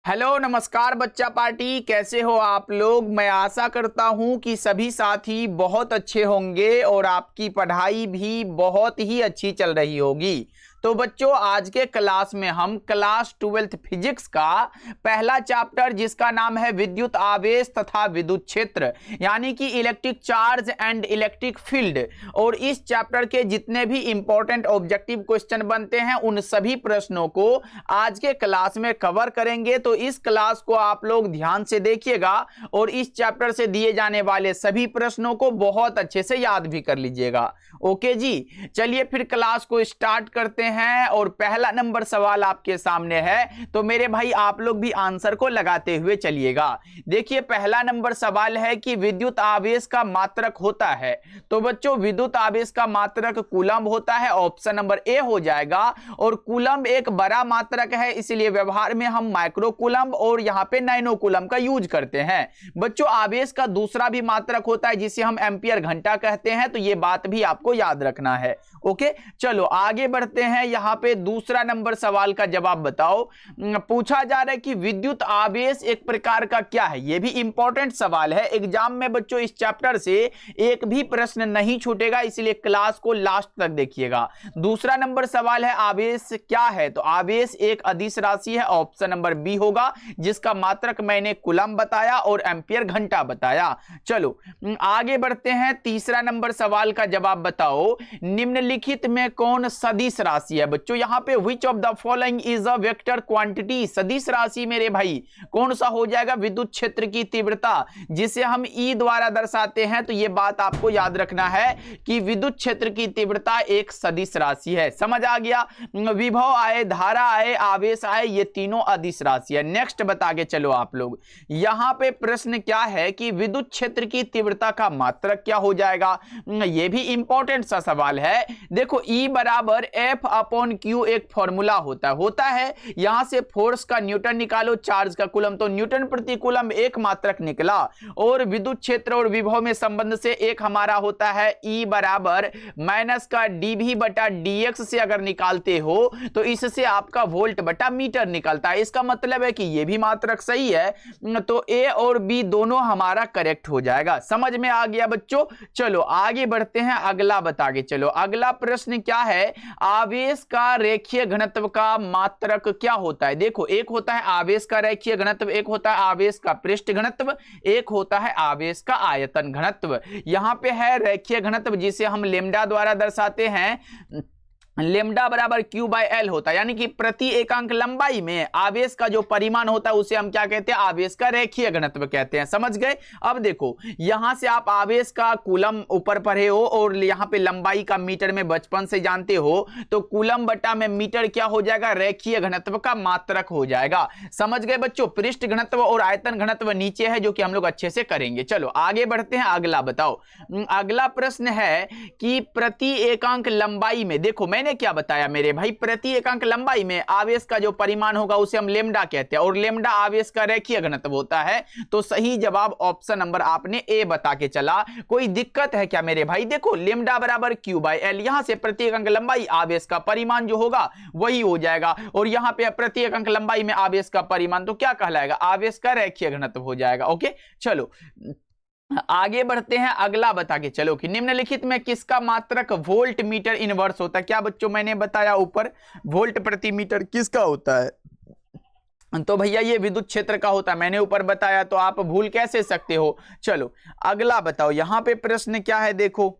Hello नमस्कार बच्चा party, कैसे हो आप लोग। मैं आशा करता हूं कि सभी साथी बहुत अच्छे होंगे और आपकी पढ़ाई भी बहुत ही अच्छी चल रही होगी। तो बच्चों, आज के क्लास में हम क्लास 12th फिजिक्स का पहला चैप्टर जिसका नाम है विद्युत आवेश तथा विद्युत क्षेत्र यानी कि electric charge and electric field, और इस चैप्टर के जितने भी इंपॉर्टेंट ऑब्जेक्टिव क्वेश्चन बनते हैं उन सभी प्रश्नों को आज के क्लास में कवर करेंगे। तो इस क्लास को आप लोग ध्यान से देखिएगा और इस चैप्टर से दिए जाने वाले सभी प्रश्नों को बहुत अच्छे से याद भी कर लीजिएगा। ओके जी, चलिए फिर क्लास को स्टार्ट करते हैं और पहला नंबर सवाल आपके सामने है, तो मेरे भाई आप लोग भी आंसर को लगाते हुए चलिएगा। देखिए, पहला नंबर सवाल है कि विद्युत आवेश का मात्रक होता है। तो बच्चों, विद्युत आवेश का मात्रक कूलम्ब होता है, ऑप्शन नंबर ए हो जाएगा। और कूलम्ब एक बड़ा मात्रक है, इसलिए व्यवहार में हम माइक्रो कूलम्ब और यहां पे नैनो कूलम्ब का यूज करते हैं। बच्चों, आवेश का दूसरा भी मात्रक होता है जिसे हम एम्पियर घंटा कहते हैं, तो यह बात भी आपको याद रखना है। ओके, चलो आगे बढ़ते हैं। यहां पे दूसरा नंबर सवाल का जवाब बताओ। पूछा जा रहा है कि विद्युत आवेश एक प्रकार का क्या है। यह भी इंपॉर्टेंट सवाल है एग्जाम में बच्चों। इस चैप्टर से एक भी प्रश्न नहीं छूटेगा, इसलिए क्लास को लास्ट तक देखिएगा। दूसरा नंबर सवाल है आवेश क्या है। तो आवेश एक अदिश राशि है, ऑप्शन नंबर बी होगा, जिसका मात्रक मैंने कूलम्ब बताया और एम्पियर घंटा बताया। चलो आगे बढ़ते हैं। तीसरा नंबर सवाल का जवाब बताओ, निम्नलिखित में कौन सदिश राशि है। बच्चों, यहां पे which of the following is a vector quantity. सदिश राशि मेरे भाई कौन सा हो जाएगा, विद्युत क्षेत्र की तीव्रता जिसे हम ई द्वारा दर्शाते हैं। तो यह बात आपको याद रखना है कि विद्युत क्षेत्र की तीव्रता एक सदिश राशि है। समझ आ गया। विभव आए, धारा आए, आवेश आए, ये तीनों अदिश राशि है। नेक्स्ट बता के चलो आप लोग। यहां पे प्रश्न क्या है कि विद्युत क्षेत्र की तीव्रता का मात्रक क्या हो जाएगा। यह भी इंपॉर्टेंट सा सवाल है। देखो, E बराबर एफ अपॉन क्यू एक फॉर्मूला होता है। यहां से फोर्स का न्यूटन निकालो, चार्ज का कूलम, तो न्यूटन प्रति कूलम एक मात्रक निकला। और विद्युत क्षेत्र और विभव में संबंध से एक हमारा होता है E बराबर माइनस का dV बटा dx से अगर निकालते हो तो इससे आपका वोल्ट बटा मीटर निकलता है। इसका मतलब है कि यह भी मात्रक सही है, तो A और B दोनों हमारा करेक्ट हो जाएगा। समझ में आ गया बच्चों। चलो आगे बढ़ते हैं, अगला बता के चलो। अगला प्रश्न क्या है, आवेश का रेखीय घनत्व का मात्रक क्या होता है। देखो, एक होता है आवेश का रेखीय घनत्व, एक होता है आवेश का पृष्ठ घनत्व, एक होता है आवेश का आयतन घनत्व। यहां पे है रेखीय घनत्व जिसे हम लेम्डा द्वारा दर्शाते हैं। लेम्डा बराबर क्यू बाय एल होता है, यानी कि प्रति एकांक लंबाई में आवेश का जो परिमाण होता है उसे हम क्या कहते हैं, आवेश का रेखीय घनत्व कहते हैं। समझ गए। अब देखो, यहां से आप आवेश का कूलम ऊपर पढ़े हो और यहां पे लंबाई का मीटर में बचपन से जानते हो, तो कूलम बटा में मीटर क्या हो जाएगा, रेखीय घनत्व का मात्रक हो जाएगा। समझ गए बच्चों। पृष्ठ घनत्व और आयतन घनत्व नीचे है, जो कि हम लोग अच्छे से करेंगे। चलो आगे बढ़ते हैं, अगला बताओ। अगला प्रश्न है कि प्रति एकांक लंबाई में, देखो मैंने क्या बताया मेरे भाई, प्रति एकांक लंबाई में आवेश का जो परिमाण होगा उसे हम लेम्डा कहते हैं, और लेम्डा आवेश का रेखीय घनत्व होता है। तो सही जवाब ऑप्शन नंबर आपने ए बता के चला। कोई दिक्कत है क्या मेरे भाई। देखो, लेम्डा बराबर क्यू बाय एल, यहां से प्रति एकांक लंबाई आवेश का परिमाण जो होगा वही हो जाएगा, और यहां पे प्रति एकांक लंबाई में आवेश का परिमाण तो क्या कहलाएगा, आवेश का रेखीय घनत्व हो जाएगा। ओके, चलो आगे बढ़ते हैं। अगला बता के चलो कि निम्नलिखित में किसका मात्रक वोल्ट मीटर इनवर्स होता है। क्या बच्चों, मैंने बताया ऊपर वोल्ट प्रति मीटर किसका होता है। तो भैया ये विद्युत क्षेत्र का होता है, मैंने ऊपर बताया, तो आप भूल कैसे सकते हो। चलो अगला बताओ। यहां पे प्रश्न क्या है, देखो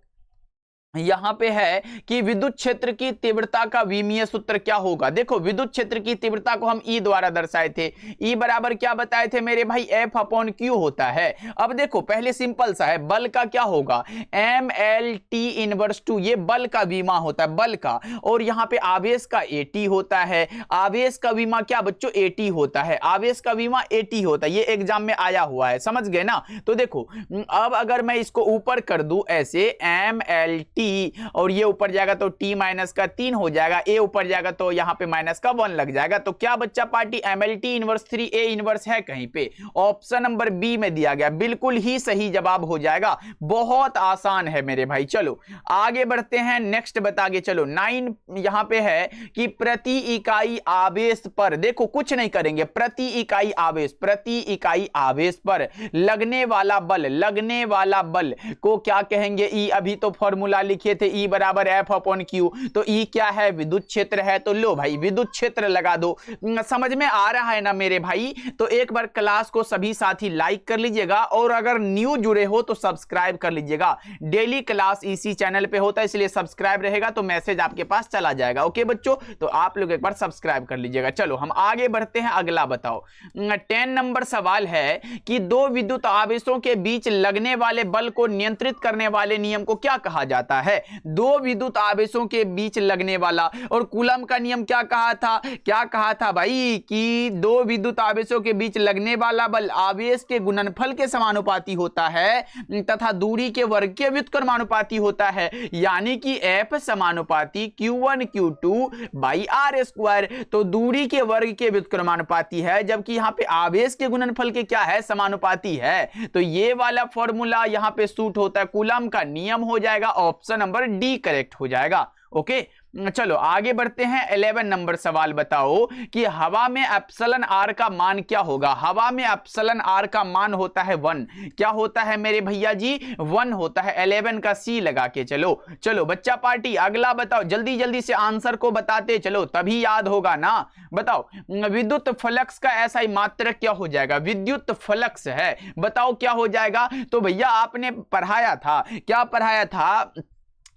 यहां पे है कि विद्युत क्षेत्र की तीव्रता का विमीय सूत्र क्या होगा। देखो, विद्युत क्षेत्र की तीव्रता को हम ई द्वारा दर्शाए थे। ई बराबर क्या बताए थे मेरे भाई, एफ अपॉन क्यू होता है। अब देखो, पहले सिंपल सा है, बल का क्या होगा, M L T inverse two, ये बल का विमा होता है, बल का। और यहाँ पे आवेश का एटी होता है, आवेश का विमा क्या बच्चों, एटी होता है, आवेश का विमा एटी होता है। ये एग्जाम में आया हुआ है, समझ गए ना। तो देखो, अब अगर मैं इसको ऊपर कर दूं ऐसे, एम एल टी टी, और ये ऊपर जाएगा तो टी माइनस का 3 हो जाएगा, ए ऊपर जाएगा तो यहाँ पे माइनस का 1 लग जाएगा। तो क्या बच्चा party MLT inverse 3 A inverse है कहीं पे? ऑप्शन नंबर बी में दिया गया, बिल्कुल ही सही जवाब हो जाएगा। बहुत आसान है मेरे भाई। चलो आगे बढ़ते हैं, नेक्स्ट बता के चलो। 9 यहां पे है कि प्रति इकाई आवेश पर, देखो कुछ नहीं करेंगे, प्रति इकाई आवेश, प्रति इकाई आवेश पर लगने वाला बल, लगने वाला बल को क्या कहेंगे? ई, अभी तो फॉर्मूला लिखे थे ई बराबर एफ अपॉन क्यू, तो ई क्या है? विद्युत क्षेत्र है। तो लो भाई विद्युत क्षेत्र लगा दो। समझ में आ रहा है ना मेरे भाई? तो एक बार क्लास को सभी साथी लाइक कर लीजिएगा, और अगर न्यू जुड़े हो तो सब्सक्राइब कर लीजिएगा। डेली क्लास इसी चैनल पे होता है, इसलिए सब्सक्राइब रहेगा तो मैसेज आपके पास चला जाएगा। ओके बच्चों, तो आप लोग एक बार सब्सक्राइब कर लीजिएगा। चलो हम आगे बढ़ते हैं, अगला बताओ। 10 नंबर सवाल है कि दो विद्युत आवेशों के बीच लगने वाले बल को नियंत्रित करने वाले नियम को क्या कहा जाता है? दो विद्युत आवेशों के बीच लगने वाला, और कूलम का नियम क्या कहा था? क्या कहा था भाई? कि दो विद्युत आवेशों के बीच लगने वाला बल आवेश के गुणनफल के समानुपाती होता है तथा दूरी के वर्ग के व्युत्क्रमानुपाती होता है, यानी कि F समानुपाती Q1 Q2 by R square. तो दूरी के वर्ग के व्युत्क्रमानुपाती है, जबकि यहां पे आवेश के गुणनफल के क्या है? समानुपाती है। तो ये वाला फॉर्मूला यहां पे सूट होता है, कूलम का नियम हो जाएगा। ऑप्शन नंबर डी करेक्ट हो जाएगा। ओके चलो आगे बढ़ते हैं। 11 नंबर सवाल बताओ कि हवा में एप्सिलॉन आर का मान क्या होगा? हवा में एप्सिलॉन आर का मान होता है 1। क्या होता है मेरे भैया जी? 1 होता है। 11 का सी लगा के चलो। चलो बच्चा पार्टी अगला बताओ, जल्दी जल्दी से आंसर को बताते चलो, तभी याद होगा ना। बताओ विद्युत फ्लक्स का ऐसा मात्रक क्या हो जाएगा? विद्युत फ्लक्स है, बताओ क्या हो जाएगा? तो भैया आपने पढ़ाया था, क्या पढ़ाया था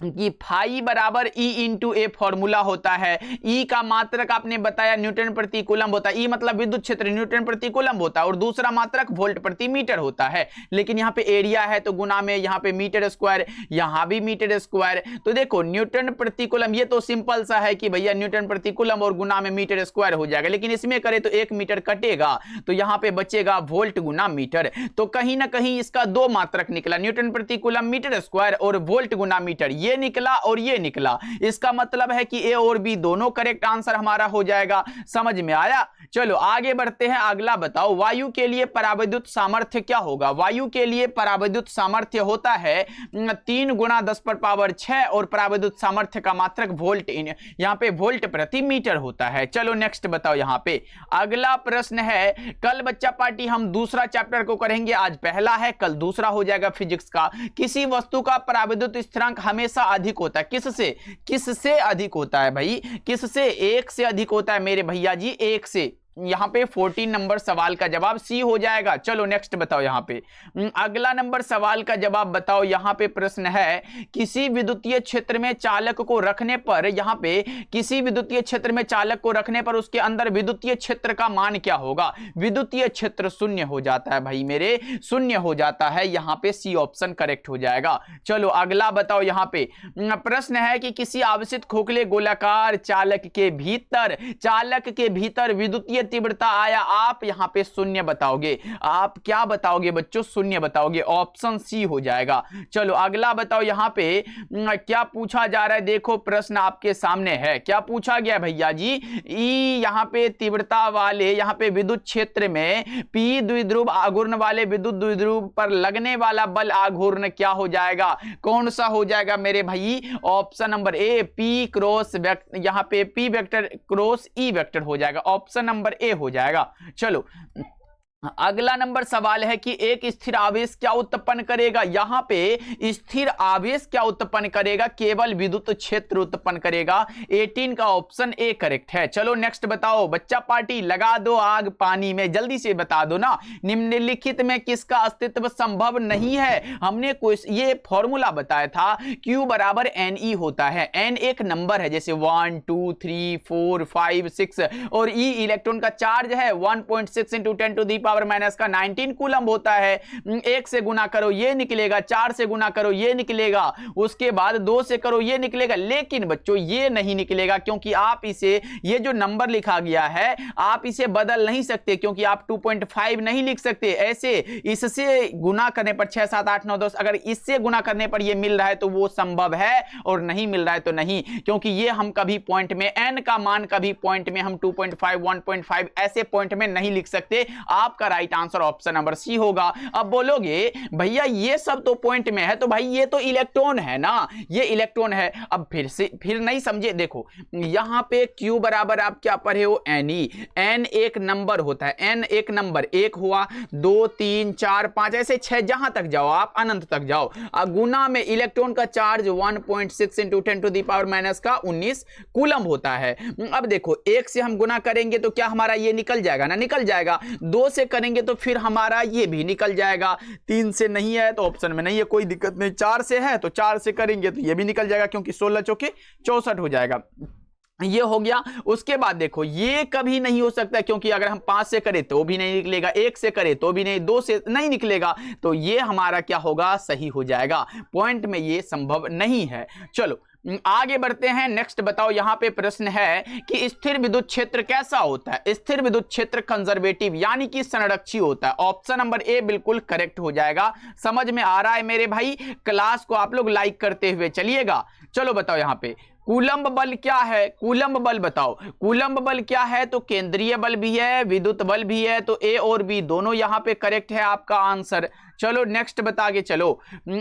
कि फाई बराबर ई इंटू ए फॉर्मूला होता है। ई का मात्रक आपने बताया न्यूटन प्रति कूलम होता है। ई मतलब विद्युत क्षेत्र न्यूटन प्रति कूलम होता है, और दूसरा मात्रक वोल्ट प्रति मीटर होता है। लेकिन यहाँ पे एरिया है तो गुना में यहाँ पे मीटर स्क्वायर, यहाँ भी मीटर स्क्वायर। तो देखो न्यूटन प्रति कूलम, ये तो सिंपल सा है कि भैया न्यूटन प्रति कूलम और गुना में मीटर स्क्वायर हो जाएगा। लेकिन इसमें करे तो 1 मीटर कटेगा, तो यहाँ पे बचेगा वोल्ट गुना मीटर। तो कहीं ना कहीं इसका दो मात्रक निकला, न्यूटन प्रति कूलम मीटर स्क्वायर और वोल्ट गुना मीटर। ये निकला और ये निकला, इसका मतलब है कि ए और बी दोनों करेक्ट आंसर हमारा हो जाएगा। समझ में आया? चलो आगे बढ़ते हैं, अगला बताओ। वायु के लिए परावैद्युत सामर्थ्य क्या होगा? वायु के लिए परावैद्युत सामर्थ्य होता है 3 गुणा 10⁻6, और परावैद्युत सामर्थ्य का मात्रक वोल्ट, यहाँ पे वोल्ट प्रति मीटर होता है। चलो नेक्स्ट बताओ। यहाँ पे अगला प्रश्न है, कल बच्चा पार्टी हम दूसरा चैप्टर को करेंगे, आज पहला है, कल दूसरा हो जाएगा फिजिक्स का। किसी वस्तु का परावैद्युत स्थिरांक हमेशा अधिक होता है, किससे? किससे अधिक होता है भाई? किससे? 1 से अधिक होता है मेरे भैया जी, 1 से। यहां पे 14 नंबर सवाल का जवाब सी हो जाएगा। चलो नेक्स्ट बताओ। यहां पे अगला नंबर सवाल का जवाब बताओ। यहां पे प्रश्न है, किसी विद्युतीय क्षेत्र में चालक को रखने पर, यहां पे किसी विद्युतीय क्षेत्र में चालक को रखने पर उसके अंदर विद्युतीय क्षेत्र का मान क्या होगा? विद्युतीय क्षेत्र 0 हो जाता है भाई मेरे, 0 हो जाता है। यहां पे सी ऑप्शन करेक्ट हो जाएगा। चलो अगला बताओ। यहां पे प्रश्न है कि किसी आवेशित खोखले गोलाकार चालक के भीतर विद्युतीय तीव्रता आया, आप यहां पे 0 बताओगे। आप क्या बताओगे बच्चों? 0 बताओगे। ऑप्शन सी हो जाएगा। चलो अगला बताओ। यहां पे क्या पूछा जा रहा है? देखो प्रश्न आपके सामने है, क्या पूछा गया भैया जी? ई यहां पे तीव्रता वाले, यहां पे विद्युत क्षेत्र में पी द्विध्रुव आघूर्ण वाले विद्युत द्विध्रुव पर लगने वाला बल आघूर्ण क्या हो जाएगा? कौन सा हो जाएगा मेरे भाई? Option number A, P cross vector, यहां पे P vector cross E vector हो जाएगा। ऑप्शन नंबर ए हो जाएगा। चलो अगला नंबर सवाल है कि एक स्थिर आवेश क्या उत्पन्न करेगा? यहां पे स्थिर आवेश क्या उत्पन्न करेगा? केवल विद्युत क्षेत्र उत्पन्न करेगा। 18 का ऑप्शन ए करेक्ट है। चलो नेक्स्ट बताओ। बच्चा पार्टी लगा दो आग पानी में, जल्दी से बता दो ना। निम्नलिखित में किसका अस्तित्व संभव नहीं है? हमने ये फॉर्मूला बताया था, Q बराबर NE होता है। N एक नंबर है, जैसे 1 2 3 4 5 6, और E इलेक्ट्रॉन का चार्ज है 1.6 × 10⁻⁴ पावर माइनस का 19 कूलम्ब होता है। 1 से गुना करो ये निकलेगा, 4 से गुना करो ये निकलेगा, उसके बाद 2 से करो ये निकलेगा। लेकिन बच्चों ये नहीं निकलेगा, क्योंकि आप इसे, ये जो नंबर लिखा गया है आप इसे बदल नहीं सकते, क्योंकि आप 2.5 नहीं लिख सकते ऐसे। इससे गुना करने पर 6 7 8 9 10, अगर इससे गुना करने पर ये मिल रहा है तो वो संभव है, और नहीं मिल रहा है तो नहीं, क्योंकि ये हम कभी पॉइंट में n का मान कभी पॉइंट में हम 2.5 1.5 ऐसे पॉइंट में नहीं लिख सकते। आपका right answer option number C होगा। अब बोलोगे भैया ये सब तो पॉइंट में है, तो भाई ये तो इलेक्ट्रॉन है ना, ये इलेक्ट्रॉन है। अब फिर नहीं समझे, देखो यहां पे Q बराबर आप क्या पढ़े हो, Ne। n एक नंबर होता है, n एक नंबर, 1 हुआ, 2 3 4 5 ऐसे 6, जहां तक जाओ आप अनंत तक जाओ। गुना में इलेक्ट्रॉन का charge 1.6 into 10 to the power minus का 19 कूलम्ब होता है। अब देखो 1 से हम गुना करेंगे तो क्या हमारा ये निकल जाएगा ना, निकल जाएगा। 2 से करेंगे तो फिर हमारा ये भी निकल जाएगा। 3 से नहीं है तो ऑप्शन में नहीं है, कोई दिक्कत नहीं। 4 से है तो 4 से करेंगे तो ये भी निकल जाएगा, क्योंकि 16 चौके 64 हो जाएगा। ये हो गया। उसके बाद देखो ये कभी नहीं हो सकता, क्योंकि अगर हम 5 से करें तो भी नहीं निकलेगा, 1 से करें तो भी नहीं, 2 से नहीं निकलेगा, तो ये हमारा क्या होगा, सही हो जाएगा। पॉइंट में ये संभव नहीं है। चलो आगे बढ़ते हैं। नेक्स्ट बताओ, यहां पे प्रश्न है कि स्थिर विद्युत क्षेत्र कैसा होता है। स्थिर विद्युत क्षेत्र कंजर्वेटिव यानी कि संरक्षी होता है। ऑप्शन नंबर ए बिल्कुल करेक्ट हो जाएगा। समझ में आ रहा है मेरे भाई? क्लास को आप लोग लाइक करते हुए चलिएगा। चलो बताओ यहां पे कूलम्ब बल क्या है, कूलम्ब बल बताओ। कूलम्ब बल क्या है, तो केंद्रीय बल भी है, विद्युत बल भी है, तो ए और बी दोनों यहां पे करेक्ट है आपका आंसर। चलो नेक्स्ट बता के चलो।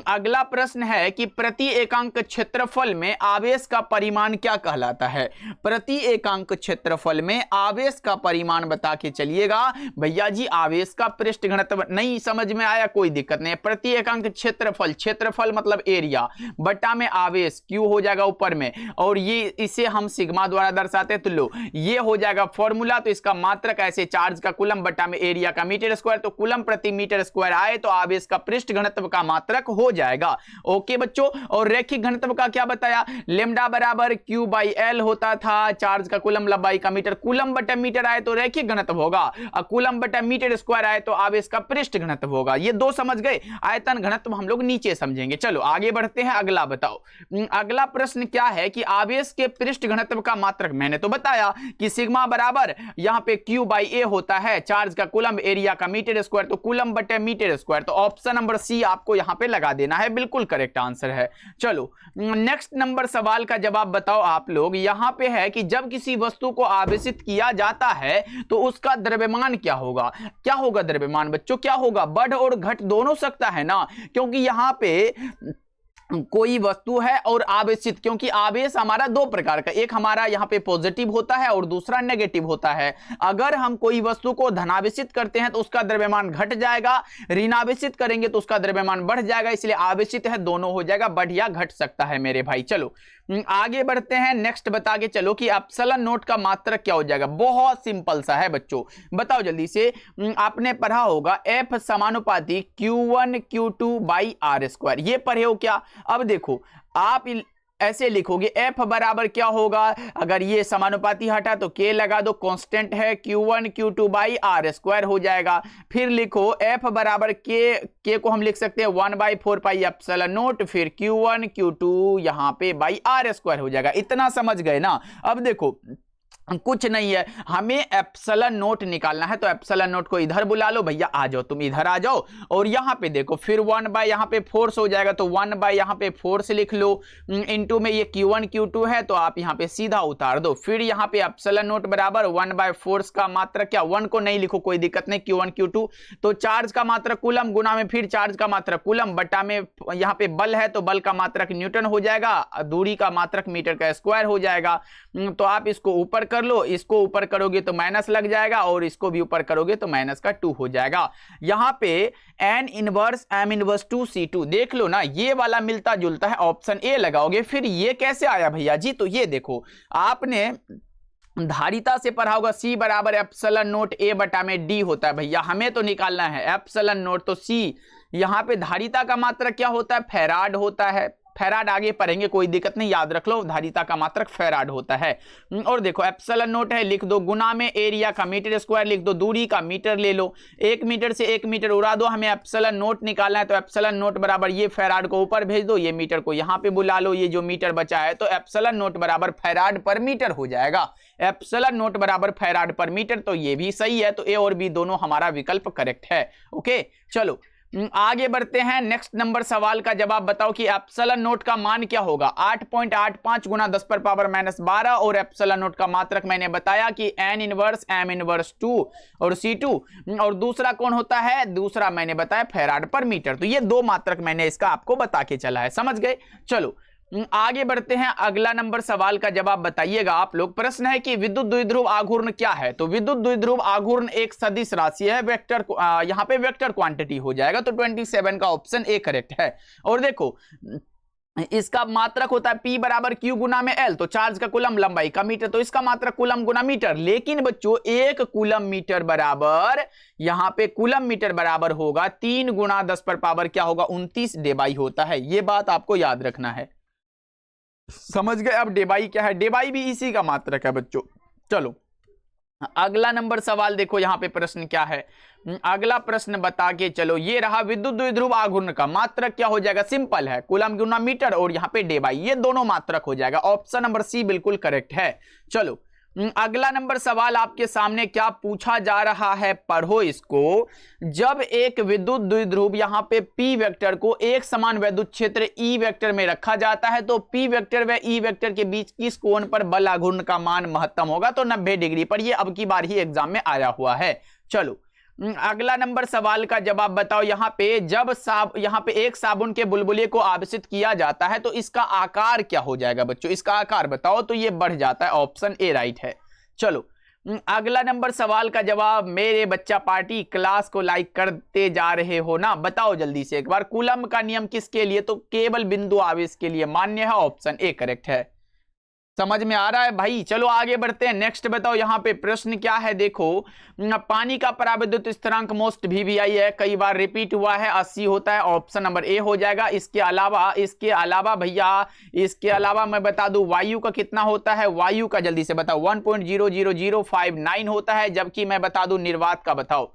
अगला प्रश्न है कि प्रति एकांक क्षेत्रफल में आवेश का परिमाण क्या कहलाता है। प्रति एकांक क्षेत्रफल में आवेश का परिमाण बता के चलिएगा। भैया जी आवेश का पृष्ठ घनत्व नहीं समझ में आया, कोई दिक्कत नहीं है। प्रति एकांक क्षेत्रफल, क्षेत्रफल मतलब एरिया, बटा में आवेश क्यू हो जाएगा ऊपर में, और ये इसे हम सिग्मा द्वारा दर्शाते हैं। तो लो ये हो जाएगा फॉर्मूला। तो इसका मात्रक ऐसे चार्ज का कूलम बटा में एरिया का मीटर स्क्वायर, तो कूलम प्रति मीटर स्क्वायर आए तो आवेश का पृष्ठ घनत्व का मात्रक हो जाएगा। ओके बच्चों, और रैखिक घनत्व का क्या बताया, लेमडा बराबर क्यू बाई एल होता था, चार्ज का कूलम लंबाई का मीटर, कूलम बटा मीटर आए तो रैखिक घनत्व होगा, और कूलम बटा मीटर स्क्वायर आए तो आवेश का पृष्ठ घनत्व होगा। ये दो समझ गए। आयतन घनत्व हम लोग नीचे समझेंगे। चलो आगे बढ़ते हैं। अगला बताओ, अगला प्रश्न क्या है कि आवेश के पृष्ठ घनत्व का मात्रक, मैंने तो बताया कि सिग्मा बराबर यहां पे क्यू बाई ए होता है, चार्ज का कूलम एरिया का मीटर स्क्वायर, तो कूलम बटे मीटर स्क्वायर। तो ऑप्शन नंबर सी आपको यहां पे लगा देना है, बिल्कुल करेक्ट आंसर है। चलो नेक्स्ट नंबर सवाल का जवाब बताओ आप लोग। यहां पे है कि जब किसी वस्तु को आवेशित किया जाता है तो उसका द्रव्यमान क्या होगा। क्या होगा द्रव्यमान बच्चों, क्या होगा, बढ़ और घट दोनों सकता है ना, क्योंकि यहां पे कोई वस्तु है और आवेशित, क्योंकि आवेश हमारा दो प्रकार का, एक हमारा यहाँ पे पॉजिटिव होता है और दूसरा नेगेटिव होता है। अगर हम कोई वस्तु को धनावेशित करते हैं तो उसका द्रव्यमान घट जाएगा, ऋणावेशित करेंगे तो उसका द्रव्यमान बढ़ जाएगा, इसलिए आवेशित है दोनों हो जाएगा, बढ़ या घट सकता है मेरे भाई। चलो आगे बढ़ते हैं। नेक्स्ट बता के चलो कि एप्सिलॉन नोट का मात्रक क्या हो जाएगा। बहुत सिंपल सा है बच्चों, बताओ जल्दी से। आपने पढ़ा होगा एफ समानुपाती Q1 Q2 by are square, ये पढ़े हो क्या। अब देखो आप ऐसे लिखोगे एफ बराबर क्या होगा, अगर ये समानुपाती हटा तो के लगा दो, कांस्टेंट है, Q1 Q2 by are square हो जाएगा। फिर लिखो एफ बराबर के को हम लिख सकते हैं 1/4 पाई एप्सिलॉन नोट, फिर Q1 Q2 यहां पे बाई आर स्क्वायर हो जाएगा। इतना समझ गए ना। अब देखो कुछ नहीं है, हमें एप्सिलॉन नोट निकालना है, तो एप्सिलॉन नोट को इधर बुला लो, भैया आ जाओ, तुम इधर आ जाओ, और यहां पे देखो फिर 1 बाय यहां पे फोर्स हो जाएगा, तो 1 बाय यहां पे फोर्स लिख लो, इनटू में ये Q1 Q2 है तो आप यहां पे सीधा उतार दो। फिर यहां पे एप्सिलॉन नोट बराबर 1 बाय फोर्स का मात्रक, क्या 1 को नहीं लिखो कोई दिक्कत नहीं, Q1 Q2, तो चार्ज का मात्रक कूलम गुना में फिर चार्ज का मात्रक कूलम बटा में यहां पे बल है तो बल का मात्रक न्यूटन हो जाएगा, दूरी का मात्रक मीटर का स्क्वायर हो जाएगा। तो आप इसको ऊपर कर लो, इसको ऊपर करोगे तो माइनस लग जाएगा, और इसको भी ऊपर करोगे तो माइनस का 2 हो जाएगा। यहां पे n inverse m inverse 2c2 देख लो ना, ये वाला मिलता जुलता है, ऑप्शन ए लगाओगे। फिर ये कैसे आया भैया जी, तो ये देखो आपने धारिता से पढ़ा होगा C बराबर एप्सिलॉन नोट A बटा में D होता है। भैया हमें तो निकालना है एप्सिलॉन नोट, तो C यहां पे धारिता का मात्रक क्या होता है, फैराड होता है, फैराड आगे पढ़ेंगे, कोई दिक्कत नहीं, याद रख लो, धारिता का मात्रक फैराड होता है। और देखो एप्सिलॉन नोट है, लिख दो, गुना में एरिया का मीटर स्क्वायर लिख दो, दूरी का मीटर ले लो, 1 मीटर से 1 मीटर उड़ा दो, हमें एप्सिलॉन नोट निकालना है, तो एप्सिलॉन नोट बराबर ये फैराड को ऊपर भेज दो, ये मीटर को यहां पे बुला लो, ये जो मीटर बचा है तो एप्सिलॉन नोट बराबर फैराड पर मीटर हो जाएगा। एप्सिलॉन नोट बराबर फैराड पर मीटर, तो ये भी सही है, तो ए और बी दोनों हमारा विकल्प करेक्ट है। ओके चलो आगे बढ़ते हैं, नेक्स्ट नंबर सवाल का जवाब बताओ कि एप्सिलॉन नोट का मान क्या होगा। 8.85 गुना 10 पर पावर -12, और एप्सिलॉन नोट का मात्रक मैंने बताया कि n इनवर्स m इनवर्स 2 और C2, और दूसरा कौन होता है, दूसरा मैंने बताया फैराड पर मीटर। तो ये दो मात्रक मैंने इसका आपको बता के चला है, समझ गए। चलो आगे बढ़ते हैं, अगला नंबर सवाल का जवाब बताइएगा आप लोग। प्रश्न है कि विद्युत द्विध्रुव आघूर्ण क्या है। तो विद्युत द्विध्रुव आघूर्ण एक सदिश राशि है, वेक्टर यहां पे वेक्टर क्वांटिटी हो जाएगा, तो 27 का ऑप्शन ए करेक्ट है। और देखो इसका मात्रक होता है P बराबर Q गुना में L, तो चार्ज का कूलम लंबाई का मीटर, तो इसका मात्रक कूलम गुना मीटर। लेकिन बच्चों एक कूलम मीटर बराबर, यहां पे कूलम मीटर बराबर होगा 3 गुना 10 पर पावर क्या होगा 29 डेबाई होता है। ये बात आपको याद रखना है, समझ गए। अब डेबाई क्या है, डेबाई भी इसी का मात्रक है बच्चों। चलो अगला नंबर सवाल देखो, यहां पे प्रश्न क्या है, अगला प्रश्न बता के चलो। ये रहा विद्युत द्विध्रुव आघूर्ण का मात्रक क्या हो जाएगा, सिंपल है, कूलम गुना मीटर, और यहां पे डेबाई, ये दोनों मात्रक हो जाएगा। ऑप्शन नंबर सी बिल्कुल करेक्ट है। चलो अगला नंबर सवाल आपके सामने क्या पूछा जा रहा है, पढ़ो इसको। जब एक विद्युत द्विध्रुव यहां पे P वेक्टर को एक समान विद्युत क्षेत्र E वेक्टर में रखा जाता है, तो P वेक्टर व E वेक्टर के बीच किस कोण पर बल आघूर्ण का मान महत्तम होगा, तो 90 डिग्री पर। ये अब की बार ही एग्जाम में आया हुआ है। चलो अगला नंबर सवाल का जवाब बताओ। यहां पे जब यहां पे एक साबुन के बुलबुले को आवेशित किया जाता है, तो इसका आकार क्या हो जाएगा बच्चों, इसका आकार बताओ, तो ये बढ़ जाता है। ऑप्शन ए राइट है। चलो अगला नंबर सवाल का जवाब, मेरे बच्चा पार्टी क्लास को लाइक करते जा रहे हो ना, बताओ जल्दी से एक बार। कूलम का नियम किसके लिए, तो केवल बिंदु आवेश के लिए मान्य है। ऑप्शन ए करेक्ट है, समझ में आ रहा है भाई। चलो आगे बढ़ते हैं, नेक्स्ट बताओ यहाँ पे प्रश्न क्या है। देखो पानी का पराविद्युत स्थिरांक मोस्ट VVI है, कई बार रिपीट हुआ है, 80 होता है। ऑप्शन नंबर ए हो जाएगा। इसके अलावा भैया, इसके अलावा मैं बता दूं वायु का कितना होता है, वायु का जल्दी से बताओ 1.00059 होता है। जबकि मैं बता दूं निर्वात का, बताओ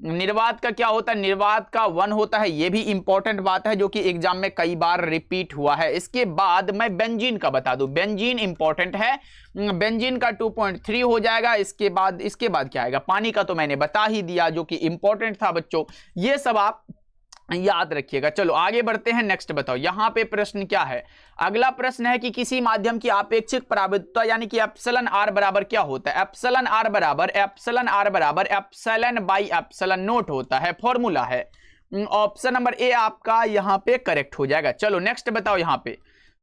निर्वात का क्या होता है, निर्वात का 1 होता है। ये भी इंपॉर्टेंट बात है जो कि एग्जाम में कई बार रिपीट हुआ है। इसके बाद मैं बेंजीन का बता दूं, बेंजीन इंपॉर्टेंट है, बेंजीन का 2.3 हो जाएगा। इसके बाद क्या आएगा, पानी का तो मैंने बता ही दिया जो कि इंपॉर्टेंट था बच्चों, ये सब आप याद रखिएगा। चलो आगे बढ़ते हैं, नेक्स्ट बताओ यहाँ पे प्रश्न क्या है। अगला प्रश्न है कि किसी माध्यम की आपेक्षिक पराविद्युतता यानी कि एप्सिलॉन आर बराबर क्या होता है। एप्सिलॉन आर बराबर एप्सिलॉन बाई एप्सिलॉन नोट होता है, फॉर्मूला है। ऑप्शन नंबर ए आपका यहाँ पे करेक्ट हो जाएगा। चलो नेक्स्ट बताओ, यहाँ पे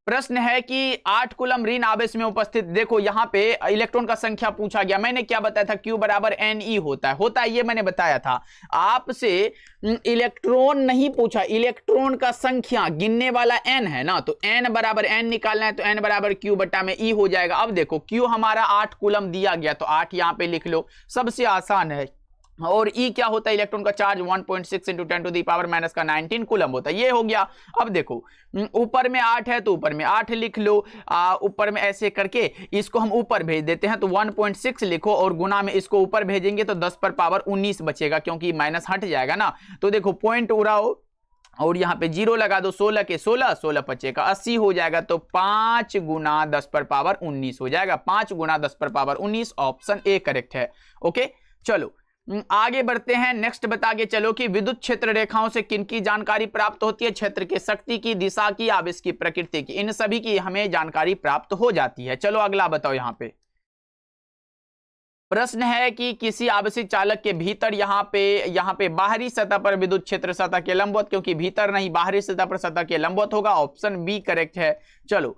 प्रश्न है कि 8 कूलम ऋण आवेश में उपस्थित, देखो यहाँ पे इलेक्ट्रॉन का संख्या पूछा गया। मैंने क्या बताया था, Q बराबर Ne होता है, ये मैंने बताया था आपसे। इलेक्ट्रॉन नहीं पूछा, इलेक्ट्रॉन का संख्या गिनने वाला n है ना, तो n बराबर n निकालना है, तो n बराबर Q बटा में E हो जाएगा। अब देखो Q हमारा 8 कूलम दिया गया, तो 8 यहाँ पे लिख लो, सबसे आसान है। और E क्या होता है, इलेक्ट्रॉन का चार्ज 1.6 × 10⁻⁻⁻⁻⁻⁻⁻⁻⁻⁻⁻⁻⁻⁻⁻⁻⁻⁻⁻⁻⁻⁻⁻⁻⁻⁻⁻⁻⁻⁻⁻⁻⁻⁻⁻⁻⁻⁻⁻⁻⁻⁻⁻⁻⁻⁻⁻⁻⁻⁻⁻⁻⁻⁻⁻⁻⁻⁻⁻⁻⁻⁻⁻⁻⁻⁻⁻⁻⁻⁻⁻⁻⁻⁻देखो ऊपर में ऐसे करके इसको हम ऊपर भेज देते हैं, तो 1.6 लिखो और गुना में इसको ऊपर भेजेंगे तो 10 पर पावर 19 बचेगा, क्योंकि माइनस हट जाएगा ना। तो देखो पॉइंट उड़ाओ और यहाँ पे 0 लगा दो, 16 के 16, 16 पचे का 80 हो जाएगा, तो 5 गुना 10 पर पावर 19 हो जाएगा। 5 गुना 10 पर पावर 19, ऑप्शन ए करेक्ट है। ओके चलो आगे बढ़ते हैं, नेक्स्ट बता के चलो कि विद्युत क्षेत्र रेखाओं से किन की जानकारी प्राप्त होती है। क्षेत्र के शक्ति की, दिशा की, आवेश की, प्रकृति की, इन सभी की हमें जानकारी प्राप्त हो जाती है। चलो अगला बताओ, यहाँ पे प्रश्न है कि किसी आवेशित चालक के भीतर यहाँ पे बाहरी सतह पर विद्युत क्षेत्र सतह के लंबवत, क्योंकि भीतर नहीं बाहरी सतह पर सतह के लंबवत होगा। ऑप्शन बी करेक्ट है। चलो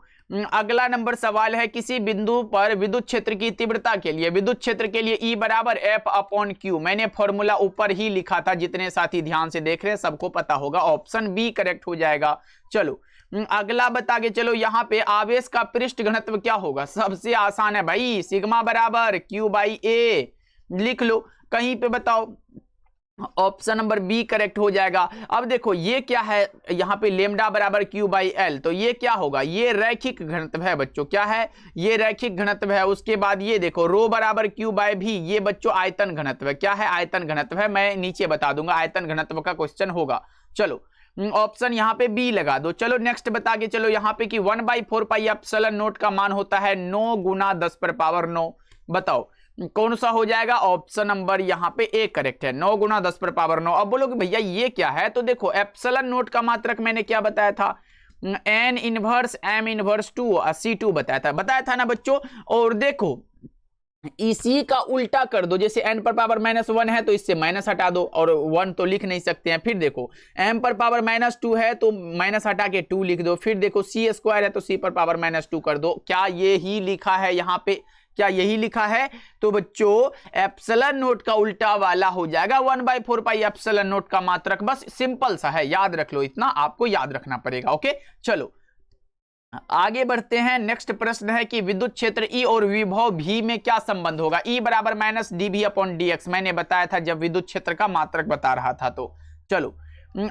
अगला नंबर सवाल है, किसी बिंदु पर विद्युत क्षेत्र की तीव्रता के लिए, विद्युत क्षेत्र के लिए E बराबर F/Q, मैंने फॉर्मूला ऊपर ही लिखा था, जितने साथी ध्यान से देख रहे हैं सबको पता होगा। ऑप्शन बी करेक्ट हो जाएगा। चलो अगला बता के चलो, यहाँ पे आवेश का पृष्ठ घनत्व क्या होगा, सबसे आसान है भाई, सिग्मा बराबर Q/A लिख लो, कहीं पे बताओ ऑप्शन नंबर बी करेक्ट हो जाएगा। अब देखो ये क्या है, यहाँ पे लेमडा बराबर क्यू बाई एल, तो ये क्या होगा, ये रैखिक घनत्व है बच्चों। क्या है, ये रैखिक घनत्व है। उसके बाद ये देखो रो बराबर क्यू बाई भी, ये बच्चों आयतन घनत्व है। क्या है, आयतन घनत्व है। मैं नीचे बता दूंगा, आयतन घनत्व का क्वेश्चन होगा। चलो ऑप्शन यहाँ पे बी लगा दो। चलो नेक्स्ट बता के चलो यहाँ पे कि 1/4 पाई एप्सिलॉन नॉट का मान होता है 9 गुना 10 पर पावर 9। बताओ कौन सा हो जाएगा, ऑप्शन नंबर यहाँ पे ए करेक्ट है, 9 गुना 10 पर पावर 9। अब बोलोगे भैया ये क्या है, तो देखो एप्सिलॉन नोट का मात्रक मैंने क्या बताया था, n inverse m inverse 2 C2 बताया था ना बच्चों। और देखो इसी का उल्टा कर दो, जैसे n पर पावर -1 है तो इससे माइनस हटा दो, और 1 तो लिख नहीं सकते हैं। फिर देखो m पर पावर -2 है तो माइनस हटा के 2 लिख दो। फिर देखो c² है तो c पर पावर -2 कर दो। क्या ये ही लिखा है यहाँ पे, क्या यही लिखा है? तो बच्चों एप्सिलॉन नोट का उल्टा वाला हो जाएगा 1/4 पाई एप्सिलॉन नोट का मात्रक। बस सिंपल सा है, याद रख लो, इतना आपको याद रखना पड़ेगा। ओके चलो आगे बढ़ते हैं। नेक्स्ट प्रश्न है कि विद्युत क्षेत्र E और विभव V में क्या संबंध होगा। E बराबर -dV/dx मैंने बताया था जब विद्युत क्षेत्र का मात्रक बता रहा था। तो चलो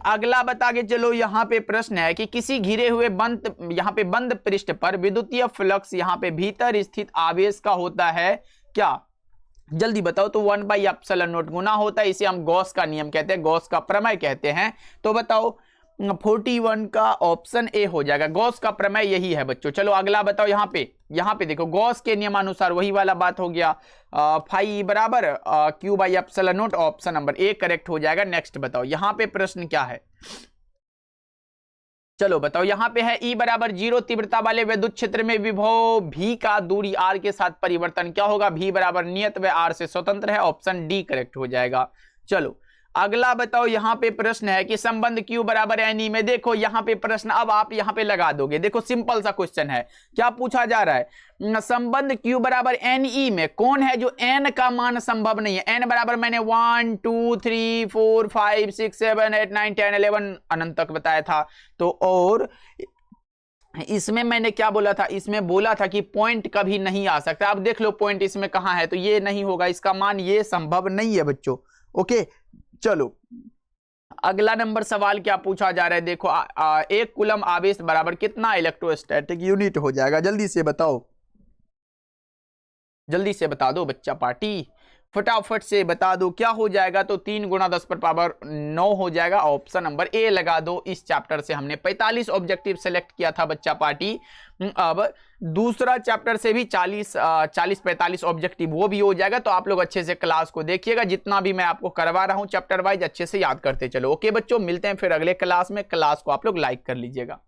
अगला बता के चलो। यहाँ पे प्रश्न है कि किसी घिरे हुए बंद पृष्ठ पर विद्युतीय फ्लक्स यहाँ पे भीतर स्थित आवेश का होता है क्या, जल्दी बताओ। तो 1/ε0 गुना होता है, इसे हम गॉस का नियम कहते हैं, गॉस का प्रमेय कहते हैं। तो बताओ 41 का ऑप्शन ए हो जाएगा, गॉस का प्रमेय यही है बच्चों। चलो अगला बताओ। यहाँ पे देखो गॉस के नियमानुसार वही वाला बात हो गया, फाई बराबर Q by epsilon not, option number A correct हो जाएगा। नेक्स्ट बताओ यहाँ पे प्रश्न क्या है, चलो बताओ। यहाँ पे है E बराबर 0 तीव्रता वाले विद्युत क्षेत्र में विभव V का दूरी r के साथ परिवर्तन क्या होगा। V बराबर नियत व r से स्वतंत्र है, ऑप्शन डी करेक्ट हो जाएगा। चलो अगला बताओ। यहाँ पे प्रश्न है कि संबंध Q बराबर NE में, देखो यहाँ पे प्रश्न अब आप यहाँ पे लगा दोगे। देखो सिंपल सा क्वेश्चन है, क्या पूछा जा रहा है, संबंध Q बराबर NE में कौन है जो n का मान संभव नहीं है। n बराबर मैंने 1 2 3 4 5 6 7 8 9 10 11 अनंत तक बताया था। तो और इसमें मैंने क्या बोला था, इसमें बोला था कि पॉइंट कभी नहीं आ सकता। अब देख लो पॉइंट इसमें कहां है, तो ये नहीं होगा, इसका मान ये संभव नहीं है बच्चों। ओके चलो अगला नंबर सवाल क्या पूछा जा रहा है, देखो 1 कूलम आवेश बराबर कितना इलेक्ट्रोस्टैटिक यूनिट हो जाएगा। जल्दी से बताओ, जल्दी से बता दो बच्चा पार्टी, फटाफट से बता दो क्या हो जाएगा। तो 3 गुना 10 पर पावर 9 हो जाएगा, ऑप्शन नंबर ए लगा दो। इस चैप्टर से हमने 45 ऑब्जेक्टिव सेलेक्ट किया था बच्चा पार्टी। अब दूसरा चैप्टर से भी 40-45 ऑब्जेक्टिव वो भी हो जाएगा। तो आप लोग अच्छे से क्लास को देखिएगा, जितना भी मैं आपको करवा रहा हूं चैप्टर वाइज अच्छे से याद करते चलो। ओके बच्चों, मिलते हैं फिर अगले क्लास में। क्लास को आप लोग लाइक कर लीजिएगा।